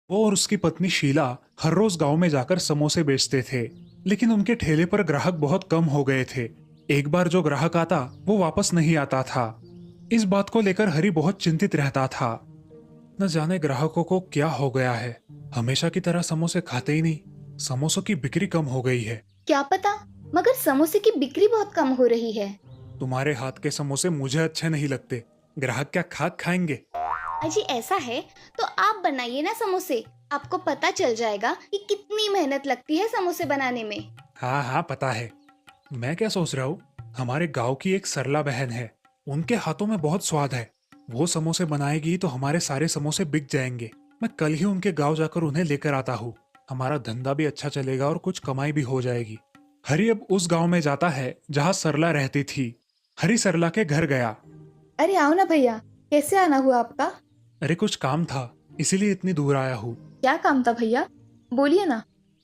वो और उसकी पत्नी शीला हर रोज गांव में जाकर समोसे बेचते थे, लेकिन उनके ठेले पर ग्राहक बहुत कम हो गए थे। एक बार जो ग्राहक आता वो वापस नहीं आता था। इस बात को लेकर हरि बहुत चिंतित रहता था। न जाने ग्राहकों को क्या हो गया है, हमेशा की तरह समोसे खाते ही नहीं। समोसों की बिक्री कम हो गई है। क्या पता, मगर समोसे की बिक्री बहुत कम हो रही है। तुम्हारे हाथ के समोसे मुझे अच्छे नहीं लगते। ग्राहक क्या खाक खाएंगे। अजी ऐसा है तो आप बनाइए ना समोसे। आपको पता चल जाएगा कि कितनी मेहनत लगती है समोसे बनाने में। हाँ हाँ पता है। मैं क्या सोच रहा हूँ, हमारे गांव की एक सरला बहन है, उनके हाथों में बहुत स्वाद है। वो समोसे बनाएगी तो हमारे सारे समोसे बिक जाएंगे। मैं कल ही उनके गांव जाकर उन्हें लेकर आता हूँ। हमारा धंधा भी अच्छा चलेगा और कुछ कमाई भी हो जाएगी। हरि अब उस गांव में जाता है जहाँ सरला रहती थी। हरि सरला के घर गया। अरे आओ ना भैया, कैसे आना हुआ आपका? अरे कुछ काम था, इसीलिए इतनी दूर आया हूँ। क्या काम था भैया, बोलिए ना।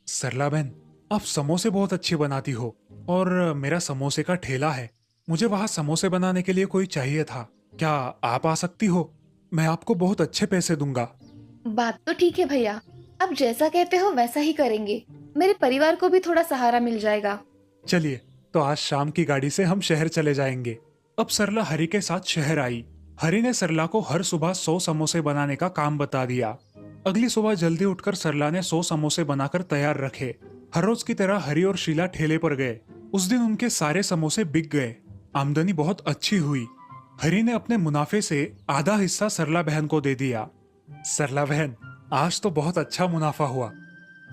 सरला बहन, आप समोसे बहुत अच्छे बनाती हो और मेरा समोसे का ठेला है। मुझे वहाँ समोसे बनाने के लिए कोई चाहिए था। क्या आप आ सकती हो? मैं आपको बहुत अच्छे पैसे दूंगा। बात तो ठीक है भैया, आप जैसा कहते हो वैसा ही करेंगे। मेरे परिवार को भी थोड़ा सहारा मिल जाएगा। चलिए, तो आज शाम की गाड़ी से हम शहर चले जाएंगे। अब सरला हरि के साथ शहर आई। हरि ने सरला को हर सुबह 100 समोसे बनाने का काम बता दिया। अगली सुबह जल्दी उठकर सरला ने 100 समोसे बनाकर तैयार रखे। हर रोज की तरह हरि और शीला ठेले पर गए। उस दिन उनके सारे समोसे बिक गए। आमदनी बहुत अच्छी हुई। हरि ने अपने मुनाफे से आधा हिस्सा सरला बहन को दे दिया। सरला बहन, आज तो बहुत अच्छा मुनाफा हुआ।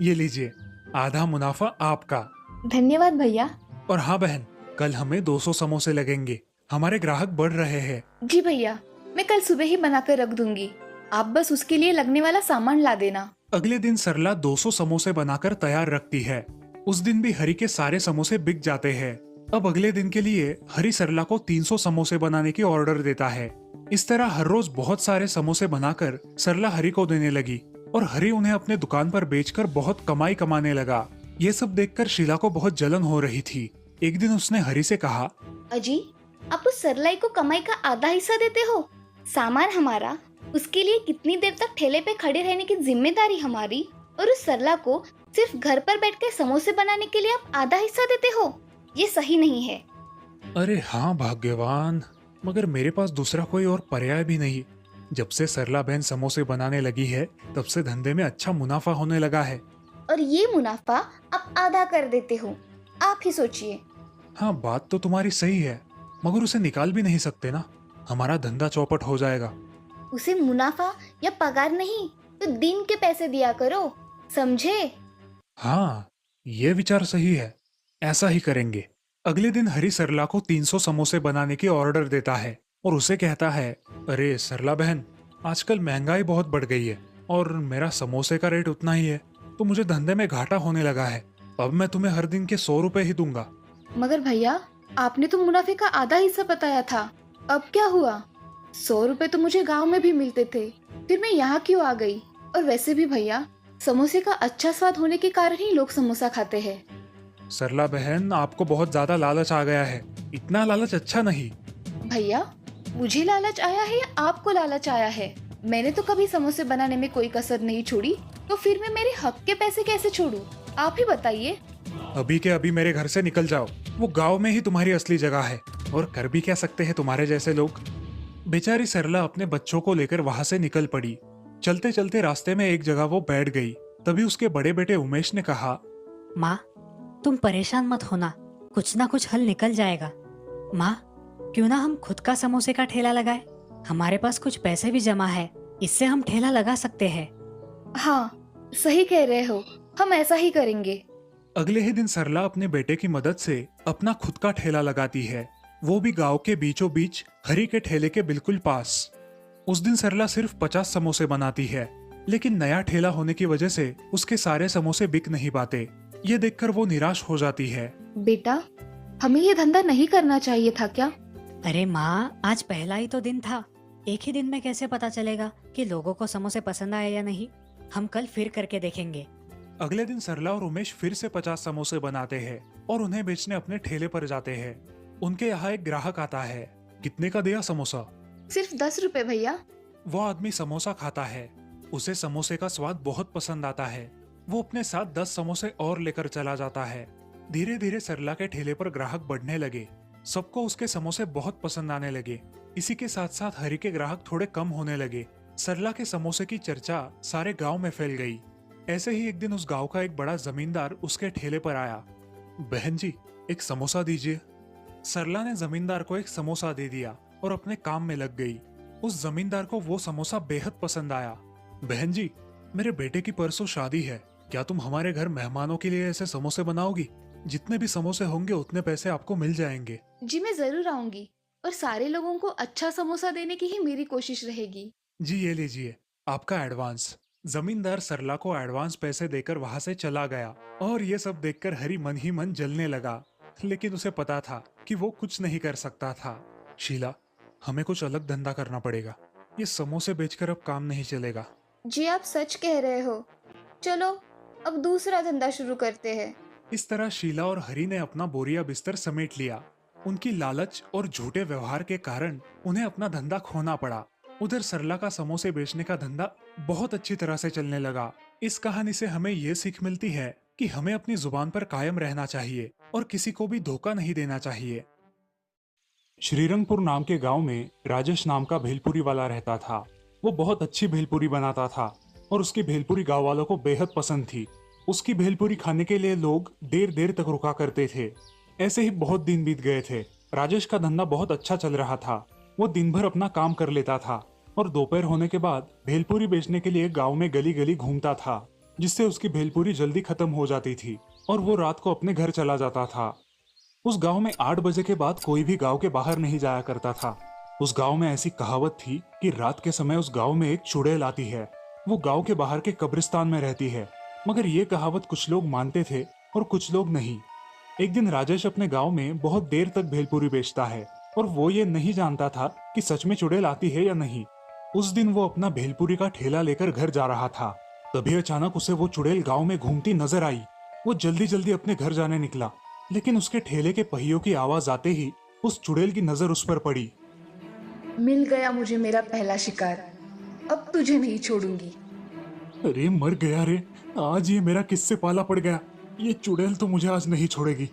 ये लीजिए, आधा मुनाफा आपका। धन्यवाद भैया। और हाँ बहन, कल हमें 200 समोसे लगेंगे। हमारे ग्राहक बढ़ रहे हैं। जी भैया, मैं कल सुबह ही बनाकर रख दूंगी। आप बस उसके लिए लगने वाला सामान ला देना। अगले दिन सरला 200 समोसे बनाकर तैयार रखती है। उस दिन भी हरि के सारे समोसे बिक जाते हैं। अब अगले दिन के लिए हरि सरला को 300 समोसे बनाने की ऑर्डर देता है। इस तरह हर रोज बहुत सारे समोसे बनाकर सरला हरि को देने लगी और हरि उन्हें अपने दुकान पर बेचकर बहुत कमाई कमाने लगा। ये सब देखकर शीला को बहुत जलन हो रही थी। एक दिन उसने हरि से कहा, अजी, आप उस सरलाई को कमाई का आधा हिस्सा देते हो। सामान हमारा, उसके लिए कितनी देर तक ठेले पे खड़े रहने की जिम्मेदारी हमारी, और उस सरला को सिर्फ घर पर बैठकर समोसे बनाने के लिए आप आधा हिस्सा देते हो। ये सही नहीं है। अरे हाँ भाग्यवान, मगर मेरे पास दूसरा कोई और पर्याय भी नहीं। जब से सरला बहन समोसे बनाने लगी है, तब से धंधे में अच्छा मुनाफा होने लगा है। और ये मुनाफा आप आधा कर देते हो। आप ही सोचिए। हाँ बात तो तुम्हारी सही है, मगर उसे निकाल भी नहीं सकते ना। हमारा धंधा चौपट हो जाएगा। उसे मुनाफा या पगार नहीं तो दिन के पैसे दिया करो, समझे? हाँ, ये विचार सही है। ऐसा ही करेंगे। अगले दिन हरि सरला को 300 समोसे बनाने की ऑर्डर देता है और उसे कहता है, अरे सरला बहन, आजकल महंगाई बहुत बढ़ गई है और मेरा समोसे का रेट उतना ही है, तो मुझे धंधे में घाटा होने लगा है। अब मैं तुम्हें हर दिन के 100 रुपए ही दूंगा। मगर भैया, आपने तो मुनाफे का आधा हिस्सा बताया था। अब क्या हुआ? 100 रुपए तो मुझे गांव में भी मिलते थे, फिर मैं यहाँ क्यों आ गई? और वैसे भी भैया, समोसे का अच्छा स्वाद होने के कारण ही लोग समोसा खाते हैं। सरला बहन, आपको बहुत ज्यादा लालच आ गया है। इतना लालच अच्छा नहीं। भैया, मुझे लालच आया है या आपको लालच आया है? मैंने तो कभी समोसे बनाने में कोई कसर नहीं छोड़ी, तो फिर मैं मेरे हक के पैसे कैसे छोड़ूं? आप ही बताइए। अभी के अभी मेरे घर से निकल जाओ। वो गांव में ही तुम्हारी असली जगह है, और कर भी क्या सकते हैं तुम्हारे जैसे लोग। बेचारी सरला अपने बच्चों को लेकर वहां से निकल पड़ी। चलते चलते रास्ते में एक जगह वो बैठ गई। तभी उसके बड़े बेटे उमेश ने कहा, माँ, तुम परेशान मत होना, कुछ ना कुछ हल निकल जाएगा। माँ, क्यों ना हम खुद का समोसे का ठेला लगाए। हमारे पास कुछ पैसे भी जमा है, इससे हम ठेला लगा सकते हैं। हाँ, सही कह रहे हो, हम ऐसा ही करेंगे। अगले ही दिन सरला अपने बेटे की मदद से अपना खुद का ठेला लगाती है, वो भी गांव के बीचों बीच हरि के ठेले के बिल्कुल पास। उस दिन सरला सिर्फ 50 समोसे बनाती है, लेकिन नया ठेला होने की वजह से उसके सारे समोसे बिक नहीं पाते। ये देखकर वो निराश हो जाती है। बेटा, हमें ये धंधा नहीं करना चाहिए था क्या? अरे माँ, आज पहला ही तो दिन था। एक ही दिन में कैसे पता चलेगा कि लोगों को समोसे पसंद आए या नहीं? हम कल फिर करके देखेंगे। अगले दिन सरला और उमेश फिर से 50 समोसे बनाते हैं और उन्हें बेचने अपने ठेले पर जाते हैं। उनके यहाँ एक ग्राहक आता है। कितने का दिया समोसा? सिर्फ 10 रुपए भैया। वो आदमी समोसा खाता है। उसे समोसे का स्वाद बहुत पसंद आता है। वो अपने साथ 10 समोसे और लेकर चला जाता है। धीरे धीरे सरला के ठेले पर ग्राहक बढ़ने लगे। सबको उसके समोसे बहुत पसंद आने लगे। इसी के साथ साथ हरि के ग्राहक थोड़े कम होने लगे। सरला के समोसे की चर्चा सारे गांव में फैल गई। ऐसे ही एक दिन उस गांव का एक बड़ा जमींदार उसके ठेले पर आया। बहन जी, एक समोसा दीजिए। सरला ने जमींदार को एक समोसा दे दिया और अपने काम में लग गई। उस जमींदार को वो समोसा बेहद पसंद आया। बहन जी, मेरे बेटे की परसों शादी है, क्या तुम हमारे घर मेहमानों के लिए ऐसे समोसे बनाओगी? जितने भी समोसे होंगे उतने पैसे आपको मिल जाएंगे। जी मैं जरूर आऊंगी और सारे लोगों को अच्छा समोसा देने की ही मेरी कोशिश रहेगी। जी ये लीजिए आपका एडवांस। जमींदार सरला को एडवांस पैसे देकर वहां से चला गया और ये सब देखकर हरि मन ही मन जलने लगा। लेकिन उसे पता था कि वो कुछ नहीं कर सकता था। शीला, हमें कुछ अलग धंधा करना पड़ेगा। ये समोसे बेचकर अब काम नहीं चलेगा। जी आप सच कह रहे हो। चलो अब दूसरा धंधा शुरू करते हैं। इस तरह शीला और हरि ने अपना बोरिया बिस्तर समेट लिया। उनकी लालच और झूठे व्यवहार के कारण उन्हें अपना धंधा खोना पड़ा। उधर सरला का समोसे बेचने का धंधा बहुत अच्छी तरह से चलने लगा। इस कहानी से हमें ये सीख मिलती है कि हमें अपनी जुबान पर कायम रहना चाहिए और किसी को भी धोखा नहीं देना चाहिए। श्रीरंगपुर नाम के गांव में राजेश नाम का भेलपुरी वाला रहता था। वो बहुत अच्छी भेलपुरी बनाता था और उसकी भेलपुरी गांव वालों को बेहद पसंद थी। उसकी भेलपुरी खाने के लिए लोग देर देर तक रुका करते थे। ऐसे ही बहुत दिन बीत गए थे। राजेश का धंधा बहुत अच्छा चल रहा था। वो दिन भर अपना काम कर लेता था और दोपहर होने के बाद भेलपुरी बेचने के लिए गांव में गली गली घूमता था, जिससे उसकी भेलपुरी जल्दी खत्म हो जाती थी और वो रात को अपने घर चला जाता था। उस गांव में 8 बजे के बाद कोई भी गांव के बाहर नहीं जाया करता था। उस गांव में ऐसी कहावत थी कि रात के समय उस गांव में एक चुड़ैल आती है। वो गांव के बाहर के कब्रिस्तान में रहती है। मगर ये कहावत कुछ लोग मानते थे और कुछ लोग नहीं। एक दिन राजेश अपने गांव में बहुत देर तक भेलपुरी बेचता है और वो ये नहीं जानता था कि सच में चुड़ैल आती है या नहीं। उस दिन वो अपना भेलपुरी का ठेला लेकर घर जा रहा था। तभी अचानक उसे वो चुड़ैल गांव में घूमती नजर आई। वो जल्दी जल्दी अपने घर जाने निकला, लेकिन उसके ठेले के पहियों की आवाज आते ही उस चुड़ैल की नजर उस पर पड़ी। मिल गया मुझे मेरा पहला शिकार, अब तुझे नहीं छोड़ूंगी। अरे मर गया रे, आज ये मेरा किससे पाला पड़ गया। ये चुड़ैल तो मुझे आज नहीं छोड़ेगी।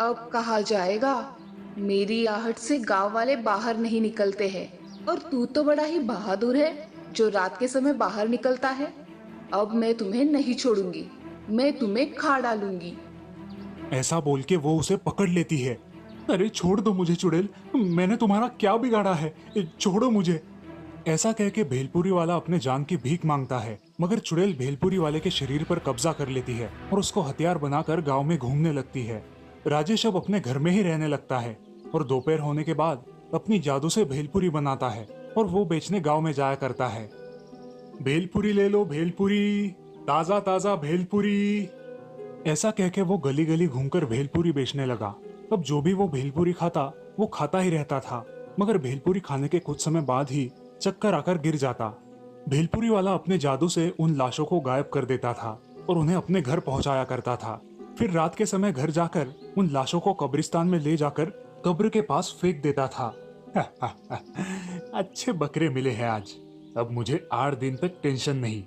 अब कहा जाएगा, मेरी आहट से गांव वाले बाहर नहीं निकलते हैं और तू तो बड़ा ही बहादुर है जो रात के समय बाहर निकलता है। अब मैं तुम्हें नहीं छोड़ूंगी, मैं तुम्हें खा डालूंगी। ऐसा बोल के वो उसे पकड़ लेती है। अरे छोड़ दो मुझे चुड़ैल, मैंने तुम्हारा क्या बिगाड़ा है, छोड़ो मुझे। ऐसा कह के भेलपुरी वाला अपने जान की भीख मांगता है, मगर चुड़ैल भेलपुरी वाले के शरीर पर कब्जा कर लेती है और उसको हथियार बनाकर गांव में घूमने लगती है। राजेश अब अपने घर में ही रहने लगता है और दोपहर होने के बाद अपनी जादू से भेलपुरी बनाता है और वो बेचने गांव में जाया करता है। भेलपुरी ले लो भेलपुरी, ताजा ताजा भेलपुरी। ऐसा कह के वो गली गली घूमकर भेलपुरी बेचने लगा। अब जो भी वो भेलपुरी खाता वो खाता ही रहता था, मगर भेलपुरी खाने के कुछ समय बाद ही चक्कर आकर गिर जाता। भेलपुरी वाला अपने जादू से उन लाशों को गायब कर देता था और उन्हें अपने घर पहुंचाया करता था। फिर रात के समय घर जाकर उन लाशों को कब्रिस्तान में ले जाकर कब्र के पास फेंक देता था। अच्छे बकरे मिले हैं आज, अब मुझे 8 दिन तक टेंशन नहीं।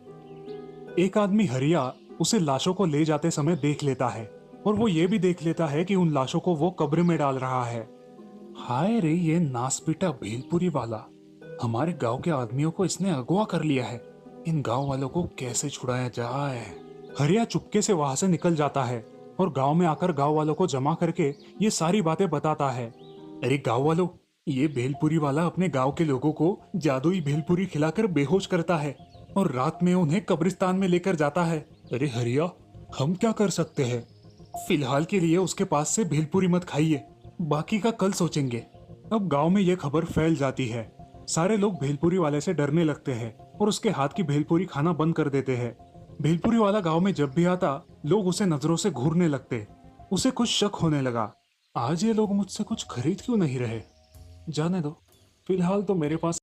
एक आदमी हरिया उसे लाशों को ले जाते समय देख लेता है और वो ये भी देख लेता है कि उन लाशों को वो कब्र में डाल रहा है। हाय रे, ये नासपीटा भेलपुरी वाला, हमारे गांव के आदमियों को इसने अगवा कर लिया है। इन गांव वालों को कैसे छुड़ाया जाए। हरिया चुपके से वहां से निकल जाता है और गांव में आकर गांव वालों को जमा करके ये सारी बातें बताता है। अरे गांव वालों, ये भेलपुरी वाला अपने गांव के लोगों को जादुई भेलपुरी खिलाकर बेहोश करता है और रात में उन्हें कब्रिस्तान में लेकर जाता है। अरे हरिया, हम क्या कर सकते हैं? फिलहाल के लिए उसके पास से भेलपुरी मत खाइए, बाकी का कल सोचेंगे। अब गांव में यह खबर फैल जाती है। सारे लोग भेलपुरी वाले से डरने लगते हैं और उसके हाथ की भेलपुरी खाना बंद कर देते हैं। भेलपुरी वाला गांव में जब भी आता, लोग उसे नजरों से घूरने लगते। उसे कुछ शक होने लगा, आज ये लोग मुझसे कुछ खरीद क्यों नहीं रहे। जाने दो, फिलहाल तो मेरे पास